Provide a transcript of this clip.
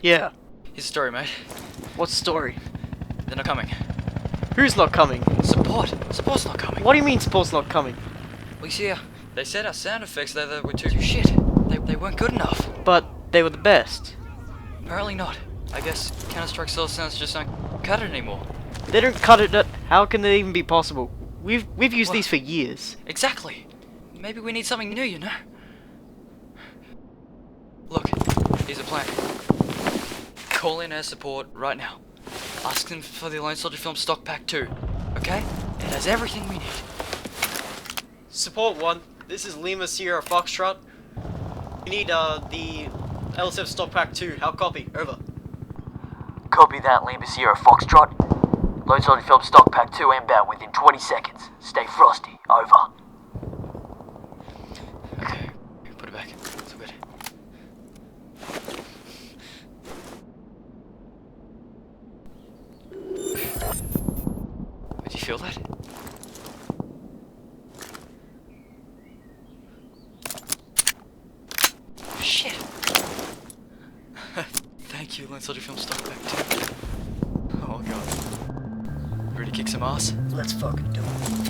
Yeah. Here's the story, mate. What story? They're not coming. Who's not coming? Support. Support's not coming. What do you mean support's not coming? Well, you see, they said our sound effects they were too shit. They weren't good enough. But they were the best. Apparently not. I guess Counter-Strike Solar Sounds just don't cut it anymore. They don't cut it. How can they even be possible? We've used What? these for years. Exactly. Maybe we need something new, you know? Look, here's a plan. Call in air support right now. Ask them for the LoneSoldierFilms Stockpack 2, okay? It has everything we need. Support 1, this is Lima Sierra Foxtrot. We need the LSF Stockpack 2. How copy? Over. Copy that, Lima Sierra Foxtrot. LoneSoldierFilms Stockpack 2 inbound within 20 seconds. Stay frosty. Over. Okay, put it back. It's all good. Did you feel that? Shit! Thank you, LoneSoldierFilms Stockpack 2. Oh god. Ready to kick some ass? Let's fucking do it.